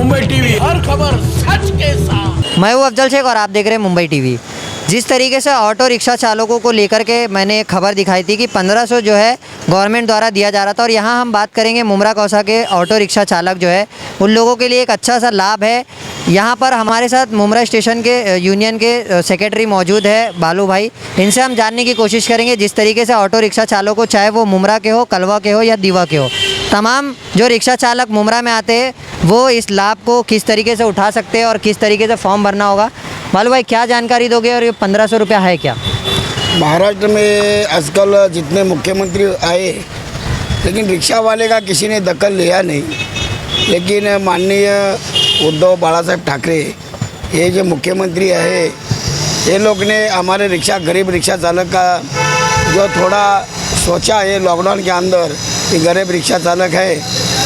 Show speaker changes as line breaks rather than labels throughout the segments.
Mumbai TV, हर खबर सच के साथ।
मैं हूँ अफजल शेख और आप देख रहे हैं मुंबई टीवी। जिस तरीके से ऑटो रिक्शा चालकों को लेकर के मैंने एक खबर दिखाई थी कि 1500 जो है गवर्नमेंट द्वारा दिया जा रहा था, और यहाँ हम बात करेंगे मुमरा कौसा के ऑटो रिक्शा चालक जो है उन लोगों के लिए एक अच्छा सा लाभ है। यहाँ पर हमारे साथ मुमरा स्टेशन के यूनियन के सेक्रेटरी मौजूद है बालू भाई। इनसे हम जानने की कोशिश करेंगे जिस तरीके से ऑटो रिक्शा चालकों, चाहे वो मुमरा के हो, कलवा के हो या दीवा के हो, तमाम जो रिक्शा चालक मुमरा में आते हैं वो इस लाभ को किस तरीके से उठा सकते हैं और किस तरीके से फॉर्म भरना होगा। बालू भाई क्या जानकारी दोगे, और ये 1500 रुपया है क्या?
महाराष्ट्र में आजकल जितने मुख्यमंत्री आए, लेकिन रिक्शा वाले का किसी ने दखल लिया नहीं। लेकिन माननीय उद्धव बाळासाहेब ठाकरे ये जो मुख्यमंत्री है, ये लोग ने हमारे गरीब रिक्शा चालक का जो थोड़ा सोचा है लॉकडाउन के अंदर कि गरीब रिक्शा चालक है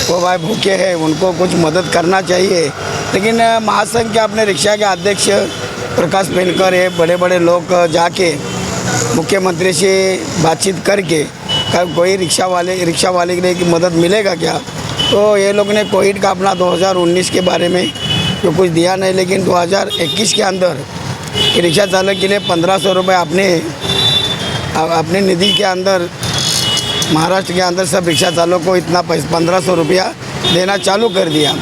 वो भाई भूखे हैं, उनको कुछ मदद करना चाहिए। लेकिन महासंघ के अपने रिक्शा के अध्यक्ष प्रकाश पेनकर, ये बड़े बड़े लोग जाके मुख्यमंत्री से बातचीत करके कोई रिक्शा वाले के लिए की मदद मिलेगा क्या, तो ये लोग ने कोविड का अपना 2019 के बारे में जो कुछ दिया नहीं, लेकिन 2021 के अंदर रिक्शा चालक के लिए 1500 रुपये अपने निधि के अंदर महाराष्ट्र के अंदर सब रिक्शा चालकों को इतना 1500 रुपया देना चालू कर दिया।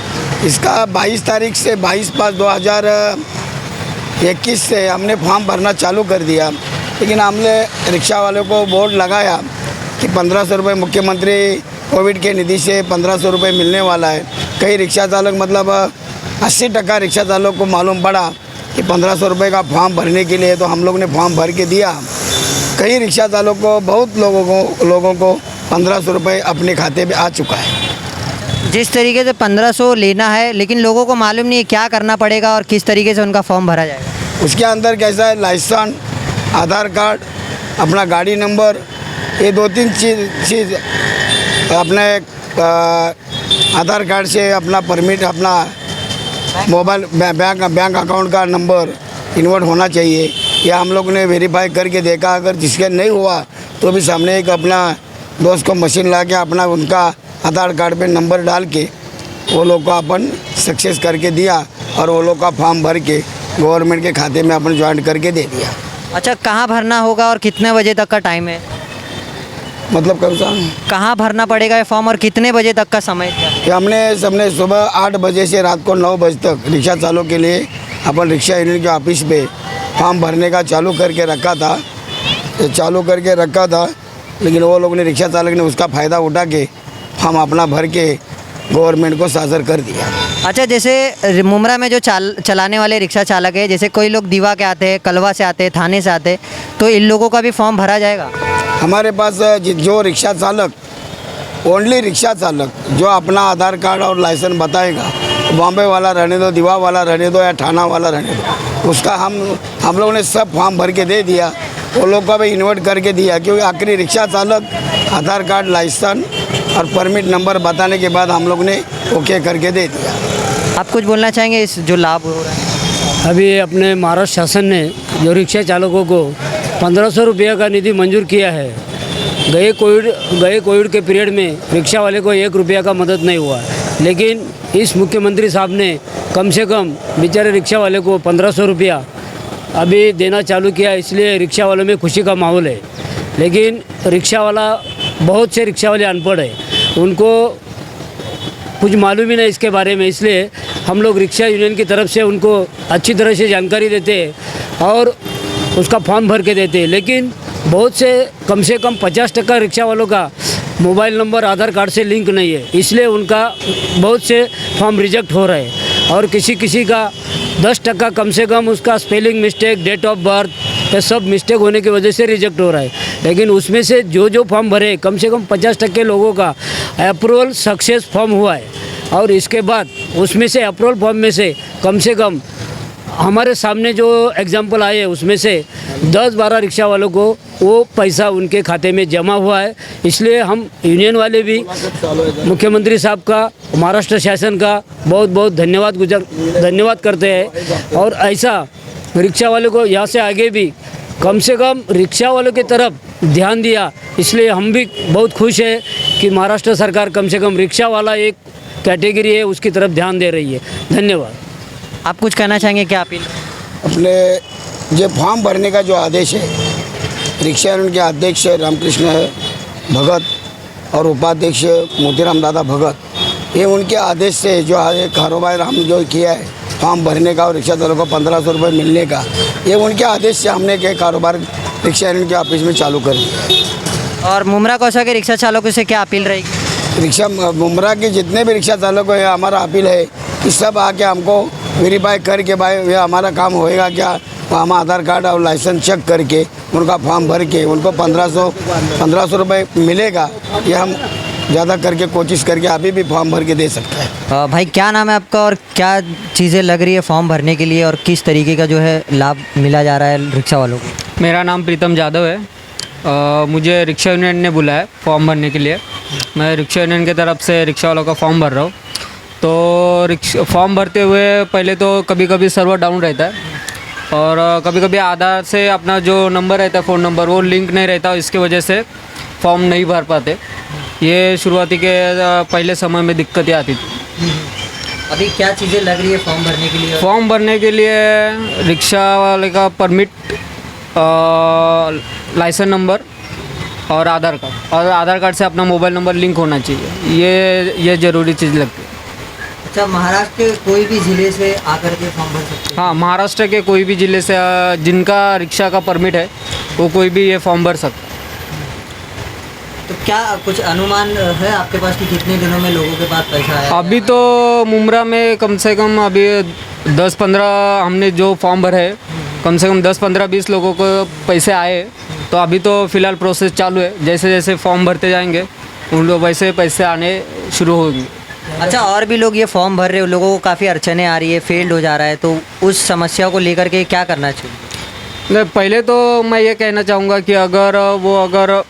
इसका 22 तारीख से 22/5/2021 से हमने फॉर्म भरना चालू कर दिया। लेकिन हमने रिक्शा वालों को बोर्ड लगाया कि 1500 रुपये मुख्यमंत्री कोविड के निधि से 1500 रुपये मिलने वाला है। कई रिक्शा चालक मतलब 80% रिक्शा चालक को मालूम पड़ा कि 1500 रुपये का फॉर्म भरने के लिए, तो हम लोग ने फॉर्म भर के दिया। कई रिक्शा चालकों को, बहुत लोगों को 1500 रुपये अपने खाते में आ चुका है।
जिस तरीके से 1500 लेना है, लेकिन लोगों को मालूम नहीं है क्या करना पड़ेगा और किस तरीके से उनका फॉर्म भरा जाएगा।
उसके अंदर कैसा है, लाइसेंस, आधार कार्ड, अपना गाड़ी नंबर, ये 2-3 चीज़ अपने आधार कार्ड से अपना परमिट, अपना मोबाइल बैंक अकाउंट का नंबर इन्वर्ट होना चाहिए। या हम लोग ने वेरीफाई करके देखा, अगर जिसके नहीं हुआ तो भी सामने एक अपना दोस्त को मशीन ला के अपना उनका आधार कार्ड पे नंबर डाल के वो लोग को अपन सक्सेस करके दिया, और वो लोग का फॉर्म भर के गवर्नमेंट के खाते में अपन ज्वाइन करके दे दिया।
अच्छा, कहाँ भरना होगा और कितने बजे तक का टाइम है?
मतलब कौन सा,
कहाँ भरना पड़ेगा ये फॉर्म और कितने बजे तक का समय क्या?
कि हमने सुबह 8 बजे से रात को 9 बजे तक रिक्शा चालकों के लिए अपन रिक्शा यूनियन के ऑफिस पे फॉर्म भरने का चालू करके रखा था। लेकिन वो लोग ने, रिक्शा चालक ने उसका फ़ायदा उठा के फॉर्म अपना भर के गवर्नमेंट को साझर कर दिया।
अच्छा, जैसे मुमरा में जो चलाने वाले रिक्शा चालक है, जैसे कोई लोग दीवा के आते हैं, कलवा से आते हैं, थाने से आते हैं, तो इन लोगों का भी फॉर्म भरा जाएगा?
हमारे पास जो रिक्शा चालक, ओनली रिक्शा चालक जो अपना आधार कार्ड और लाइसेंस बताएगा, बॉम्बे वाला रहने दो, दीवा वाला रहने दो या ठाना वाला रहने दो, उसका हम लोगों ने सब फॉर्म भर के दे दिया। वो लोग का भी इन्वर्ट करके दिया, क्योंकि आखिरी रिक्शा चालक आधार कार्ड, लाइसेंस और परमिट नंबर बताने के बाद हम लोग ने ओके करके दे दिया।
आप कुछ बोलना चाहेंगे इस जो लाभ हो रहा है?
अभी अपने महाराष्ट्र शासन ने जो रिक्शा चालकों को 1500 रुपये का निधि मंजूर किया है। गए कोविड के पीरियड में रिक्शा वाले को 1 रुपया का मदद नहीं हुआ, लेकिन इस मुख्यमंत्री साहब ने कम से कम बेचारे रिक्शा वाले को 1500 रुपया अभी देना चालू किया। इसलिए रिक्शा वालों में खुशी का माहौल है। लेकिन बहुत से रिक्शा वाले अनपढ़ है, उनको कुछ मालूम ही नहीं इसके बारे में। इसलिए हम लोग रिक्शा यूनियन की तरफ से उनको अच्छी तरह से जानकारी देते हैं और उसका फॉर्म भर के देते हैं। लेकिन बहुत से कम 50% रिक्शा वालों का मोबाइल नंबर आधार कार्ड से लिंक नहीं है, इसलिए उनका बहुत से फॉर्म रिजेक्ट हो रहे हैं। और किसी का 10% कम से कम उसका spelling mistake, date of birth, ये सब मिस्टेक होने की वजह से रिजेक्ट हो रहा है। लेकिन उसमें से जो फॉर्म भरे, कम से कम 50% लोगों का अप्रूवल सक्सेस फॉर्म हुआ है। और इसके बाद उसमें से अप्रूवल फॉर्म में से कम हमारे सामने जो एग्जाम्पल आए हैं उसमें से 10-12 रिक्शा वालों को वो पैसा उनके खाते में जमा हुआ है। इसलिए हम यूनियन वाले भी मुख्यमंत्री साहब का, महाराष्ट्र शासन का बहुत धन्यवाद करते हैं। और ऐसा रिक्शा वालों को यहाँ से आगे भी कम से कम रिक्शा वालों की तरफ ध्यान दिया, इसलिए हम भी बहुत खुश है कि महाराष्ट्र सरकार कम से कम रिक्शा वाला एक कैटेगरी है उसकी तरफ ध्यान दे रही है। धन्यवाद।
आप कुछ कहना चाहेंगे क्या अपील?
अपने जो फॉर्म भरने का जो आदेश है, रिक्शा यूनियन के अध्यक्ष रामकृष्ण भगत और उपाध्यक्ष मोतीराम दादा भगत, ये उनके आदेश से जो कारोबार हम जो किया है फॉर्म भरने का और रिक्शा चालकों को 1500 रुपये मिलने का, ये उनके आदेश से हमने के कारोबार रिक्शा यूनियन के ऑफिस में चालू कर दिया।
और मुमरा कौसा के रिक्शा चालकों से क्या अपील रहेगी?
रिक्शा मुमरा के जितने भी रिक्शा चालक हैं, हमारा अपील है कि सब आके हमको वेरीफाई करके भाई ये हमारा काम होएगा क्या, तो हम आधार कार्ड और लाइसेंस चेक करके उनका फॉर्म भर के उनको 1500 रुपये मिलेगा। ये हम ज़्यादा करके कोशिश करके अभी भी फॉर्म भर के दे सकते हैं।
भाई क्या नाम है आपका और क्या चीज़ें लग रही है फॉर्म भरने के लिए और किस तरीके का जो है लाभ मिला जा रहा है रिक्शा वालों को?
मेरा नाम प्रीतम जादव है। मुझे रिक्शा यूनियन ने बुलाया है फॉर्म भरने के लिए। मैं रिक्शा यूनियन की तरफ से रिक्शा वालों का फॉर्म भर रहा हूँ। तो फॉर्म भरते हुए पहले तो कभी कभी सर्वर डाउन रहता है और कभी कभी आधार से अपना जो नंबर रहता है फ़ोन नंबर वो लिंक नहीं रहता, इसकी वजह से फॉर्म नहीं भर पाते। ये शुरुआती के पहले समय में दिक्कतें आती थी।
अभी क्या चीज़ें लग रही है फॉर्म भरने के लिए?
फॉर्म भरने के लिए रिक्शा वाले का परमिट, लाइसेंस नंबर और आधार कार्ड, और आधार कार्ड से अपना मोबाइल नंबर लिंक होना चाहिए। ये ज़रूरी चीज़ लगती है।
अच्छा, महाराष्ट्र के कोई भी ज़िले से आकर के फॉर्म भर सकते हैं?
हाँ, महाराष्ट्र के कोई भी ज़िले से जिनका रिक्शा का परमिट है वो कोई भी ये फॉर्म भर सकता है।
तो क्या कुछ अनुमान है आपके पास कि कितने दिनों में लोगों के पास पैसा आया?
अभी तो मुमरा में कम से कम अभी 10-15 हमने जो फॉर्म भरे है, कम से कम 10-15-20 लोगों को पैसे आए। तो अभी तो फ़िलहाल प्रोसेस चालू है। जैसे जैसे फॉर्म भरते जाएंगे उन लोग वैसे पैसे आने शुरू होंगे।
अच्छा, और भी लोग ये फॉर्म भर रहे हैं, लोगों को काफ़ी अड़चने आ रही है, फेल्ड हो जा रहा है, तो उस समस्या को लेकर के क्या करना चाहिए?
नहीं, पहले तो मैं ये कहना चाहूँगा कि अगर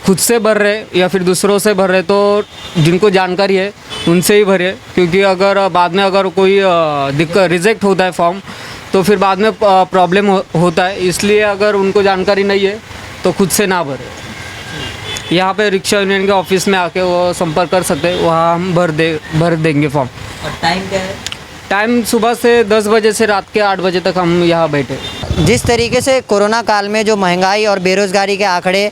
खुद से भर रहे या फिर दूसरों से भर रहे तो जिनको जानकारी है उनसे ही भरे, क्योंकि अगर बाद में अगर कोई दिक्कत रिजेक्ट होता है फॉर्म तो फिर बाद में प्रॉब्लम होता है। इसलिए अगर उनको जानकारी नहीं है तो खुद से ना भरे। यहाँ पे रिक्शा यूनियन के ऑफिस में आके वो संपर्क कर सकते हैं, वहाँ हम भर देंगे फॉर्म।
और टाइम क्या है?
टाइम सुबह से 10 बजे से रात के 8 बजे तक हम यहाँ बैठे।
जिस तरीके से कोरोना काल में जो महंगाई और बेरोज़गारी के आंकड़े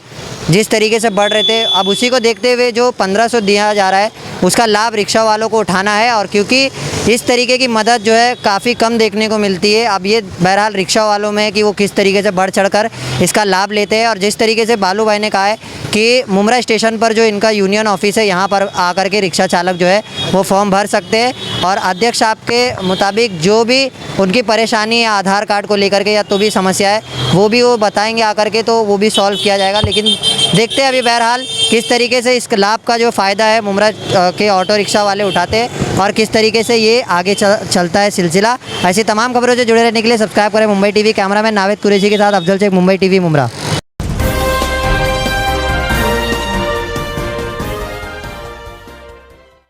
जिस तरीके से बढ़ रहे थे, अब उसी को देखते हुए जो 1500 दिया जा रहा है उसका लाभ रिक्शा वालों को उठाना है। और क्योंकि इस तरीके की मदद जो है काफ़ी कम देखने को मिलती है, अब ये बहरहाल रिक्शा वालों में है कि वो किस तरीके से बढ़ चढ़कर इसका लाभ लेते हैं। और जिस तरीके से बालू भाई ने कहा है कि मुमरा स्टेशन पर जो इनका यूनियन ऑफिस है, यहाँ पर आकर के रिक्शा चालक जो है वो फॉर्म भर सकते हैं। और अध्यक्ष आपके मुताबिक जो भी उनकी परेशानी है आधार कार्ड को लेकर के या तो भी समस्या है वो भी वो बताएंगे आकर के, तो वो भी सॉल्व किया जाएगा। लेकिन देखते हैं अभी बहरहाल किस तरीके से इस लाभ का जो फ़ायदा है मुमरा के ऑटो रिक्शा वाले उठाते हैं और किस तरीके से ये आगे चलता है सिलसिला। ऐसी तमाम खबरों से जुड़े रहने के लिए सब्सक्राइब करें मुंबई टीवी। कैमरामैन नावेद कुरैशी के साथ अफजल शेख, मुंबई टीवी मुमरा।